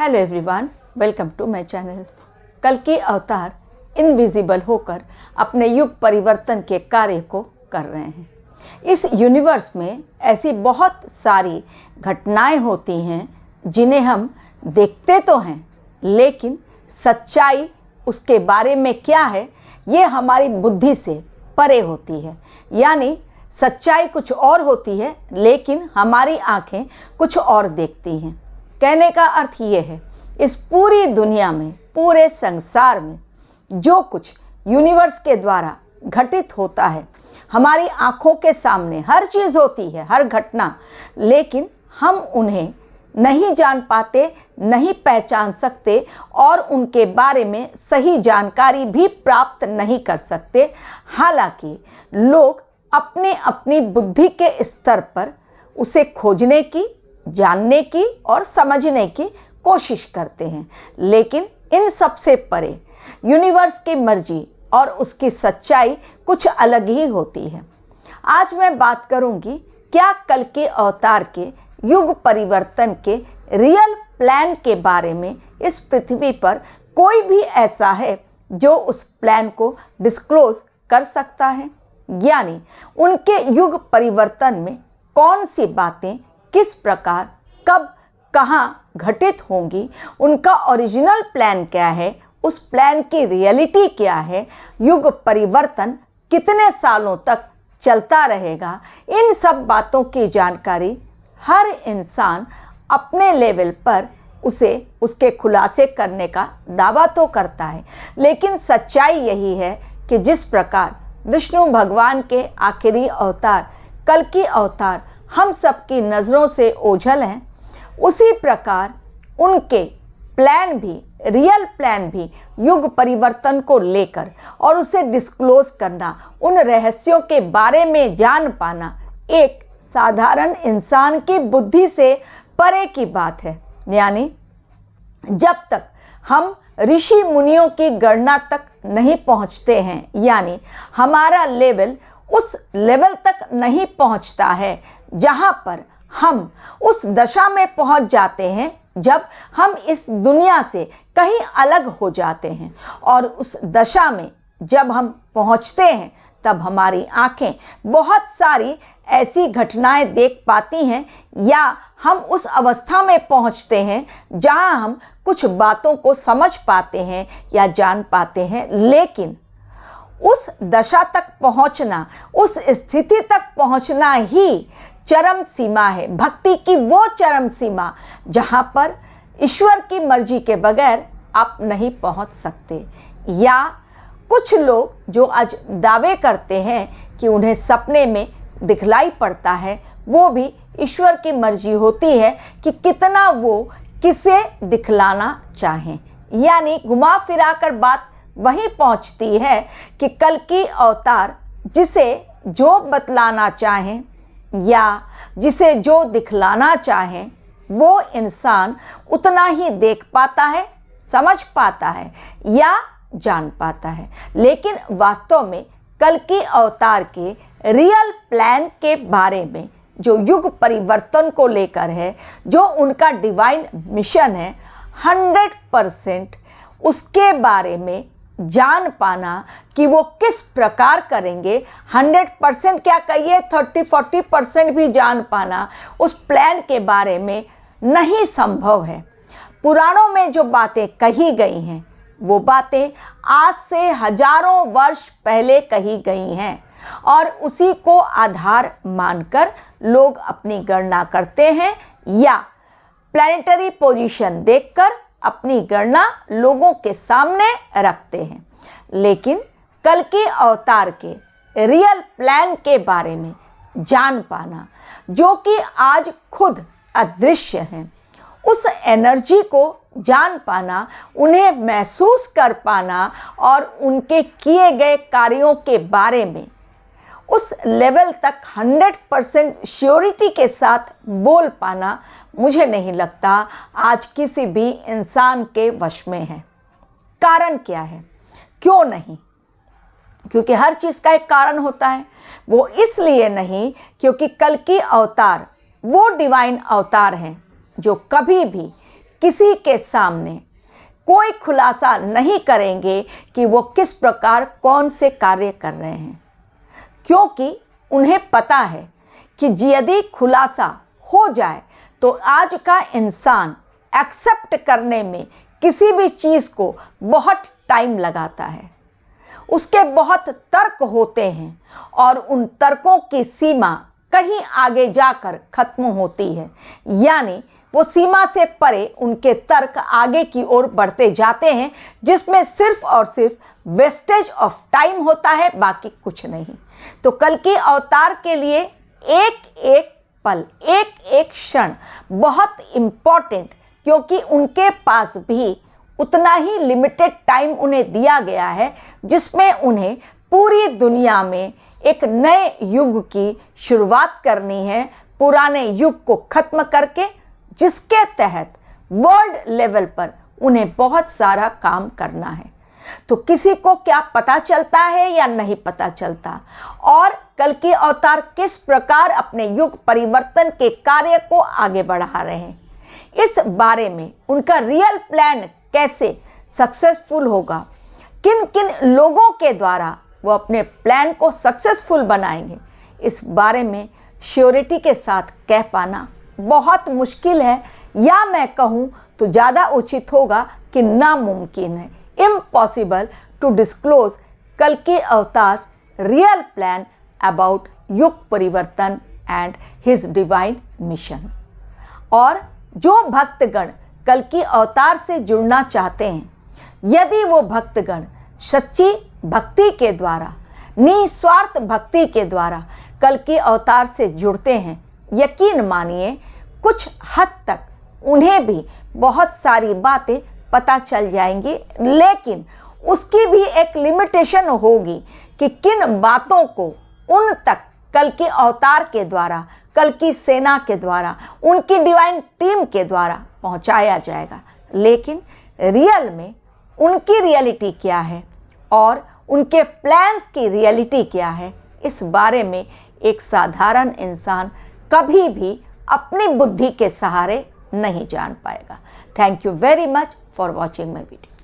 Hello everyone, welcome to my channel. कल्कि Avatar invisible होकर अपने युग परिवर्तन के कार्य को कर रहे हैं। इस यूनिवर्स में ऐसी बहुत सारी घटनाएं होती हैं जिन्हें हम देखते तो हैं, लेकिन सच्चाई उसके बारे में क्या है ये हमारी बुद्धि से परे होती है। यानी सच्चाई कुछ और होती है, लेकिन हमारी आंखें कुछ और देखती हैं। कहने का अर्थ ये है, इस पूरी दुनिया में, पूरे संसार में जो कुछ यूनिवर्स के द्वारा घटित होता है, हमारी आंखों के सामने हर चीज़ होती है, हर घटना, लेकिन हम उन्हें नहीं जान पाते, नहीं पहचान सकते और उनके बारे में सही जानकारी भी प्राप्त नहीं कर सकते। हालांकि लोग अपने अपनी बुद्धि के स्तर पर उसे खोजने की, जानने की और समझने की कोशिश करते हैं, लेकिन इन सब से परे यूनिवर्स की मर्जी और उसकी सच्चाई कुछ अलग ही होती है। आज मैं बात करूंगी क्या कल्कि अवतार के युग परिवर्तन के रियल प्लान के बारे में। इस पृथ्वी पर कोई भी ऐसा है जो उस प्लान को डिस्क्लोज कर सकता है, यानी उनके युग परिवर्तन में कौन सी बातें किस प्रकार, कब, कहाँ घटित होंगी, उनका ओरिजिनल प्लान क्या है, उस प्लान की रियलिटी क्या है, युग परिवर्तन कितने सालों तक चलता रहेगा। इन सब बातों की जानकारी हर इंसान अपने लेवल पर उसके खुलासे करने का दावा तो करता है, लेकिन सच्चाई यही है कि जिस प्रकार विष्णु भगवान के आखिरी अवतार कल्कि अवतार हम सबकी नज़रों से ओझल हैं, उसी प्रकार उनके प्लान भी, रियल प्लान भी युग परिवर्तन को लेकर और उसे डिस्क्लोज करना, उन रहस्यों के बारे में जान पाना एक साधारण इंसान की बुद्धि से परे की बात है। यानी जब तक हम ऋषि मुनियों की गणना तक नहीं पहुंचते हैं, यानी हमारा लेवल उस लेवल तक नहीं पहुंचता है जहां पर हम उस दशा में पहुंच जाते हैं जब हम इस दुनिया से कहीं अलग हो जाते हैं, और उस दशा में जब हम पहुंचते हैं तब हमारी आंखें बहुत सारी ऐसी घटनाएं देख पाती हैं, या हम उस अवस्था में पहुंचते हैं जहां हम कुछ बातों को समझ पाते हैं या जान पाते हैं। लेकिन उस दशा तक पहुंचना, उस स्थिति तक पहुंचना ही चरम सीमा है, भक्ति की वो चरम सीमा जहां पर ईश्वर की मर्जी के बगैर आप नहीं पहुंच सकते। या कुछ लोग जो आज दावे करते हैं कि उन्हें सपने में दिखलाई पड़ता है, वो भी ईश्वर की मर्जी होती है कि कितना वो किसे दिखलाना चाहें। यानी घुमा फिरा कर बात वहीं पहुंचती है कि कल्कि अवतार जिसे जो बतलाना चाहें या जिसे जो दिखलाना चाहें, वो इंसान उतना ही देख पाता है, समझ पाता है या जान पाता है। लेकिन वास्तव में कल्कि अवतार के रियल प्लान के बारे में, जो युग परिवर्तन को लेकर है, जो उनका डिवाइन मिशन है, 100% उसके बारे में जान पाना कि वो किस प्रकार करेंगे, 100% क्या कहिए 30-40% भी जान पाना उस प्लान के बारे में नहीं संभव है। पुराणों में जो बातें कही गई हैं, वो बातें आज से हजारों वर्ष पहले कही गई हैं, और उसी को आधार मानकर लोग अपनी गणना करते हैं या प्लैनेटरी पोजीशन देखकर अपनी गणना लोगों के सामने रखते हैं। लेकिन कल्कि अवतार के रियल प्लान के बारे में जान पाना, जो कि आज खुद अदृश्य हैं, उस एनर्जी को जान पाना, उन्हें महसूस कर पाना और उनके किए गए कार्यों के बारे में उस लेवल तक 100% श्योरिटी के साथ बोल पाना, मुझे नहीं लगता आज किसी भी इंसान के वश में है। कारण क्या है? क्यों नहीं? क्योंकि हर चीज़ का एक कारण होता है। वो इसलिए नहीं क्योंकि कल्कि अवतार वो डिवाइन अवतार हैं जो कभी भी किसी के सामने कोई खुलासा नहीं करेंगे कि वो किस प्रकार कौन से कार्य कर रहे हैं, क्योंकि उन्हें पता है कि यदि खुलासा हो जाए तो आज का इंसान एक्सेप्ट करने में किसी भी चीज़ को बहुत टाइम लगाता है। उसके बहुत तर्क होते हैं और उन तर्कों की सीमा कहीं आगे जाकर खत्म होती है, यानी वो सीमा से परे उनके तर्क आगे की ओर बढ़ते जाते हैं, जिसमें सिर्फ और सिर्फ वेस्टेज ऑफ टाइम होता है, बाकी कुछ नहीं। तो कल्कि अवतार के लिए एक एक पल, एक एक क्षण बहुत इम्पॉर्टेंट, क्योंकि उनके पास भी उतना ही लिमिटेड टाइम उन्हें दिया गया है, जिसमें उन्हें पूरी दुनिया में एक नए युग की शुरुआत करनी है, पुराने युग को खत्म करके, जिसके तहत वर्ल्ड लेवल पर उन्हें बहुत सारा काम करना है। तो किसी को क्या पता चलता है या नहीं पता चलता, और कल्कि अवतार किस प्रकार अपने युग परिवर्तन के कार्य को आगे बढ़ा रहे हैं, इस बारे में उनका रियल प्लान कैसे सक्सेसफुल होगा, किन किन लोगों के द्वारा वो अपने प्लान को सक्सेसफुल बनाएंगे, इस बारे में श्योरिटी के साथ कह पाना बहुत मुश्किल है, या मैं कहूँ तो ज़्यादा उचित होगा कि नामुमकिन है। इम्पॉसिबल टू डिस्क्लोज कल्कि अवतार्स रियल प्लान अबाउट युग परिवर्तन एंड हिज डिवाइन मिशन। और जो भक्तगण कल्कि अवतार से जुड़ना चाहते हैं, यदि वो भक्तगण सच्ची भक्ति के द्वारा, निस्वार्थ भक्ति के द्वारा कल्कि अवतार से जुड़ते हैं, यकीन मानिए कुछ हद तक उन्हें भी बहुत सारी बातें पता चल जाएंगी, लेकिन उसकी भी एक लिमिटेशन होगी कि किन बातों को उन तक कल्कि अवतार के द्वारा, कल्कि सेना के द्वारा, उनकी डिवाइन टीम के द्वारा पहुंचाया जाएगा। लेकिन रियल में उनकी रियलिटी क्या है और उनके प्लान्स की रियलिटी क्या है, इस बारे में एक साधारण इंसान कभी भी अपनी बुद्धि के सहारे नहीं जान पाएगा। Thank you very much for watching my video.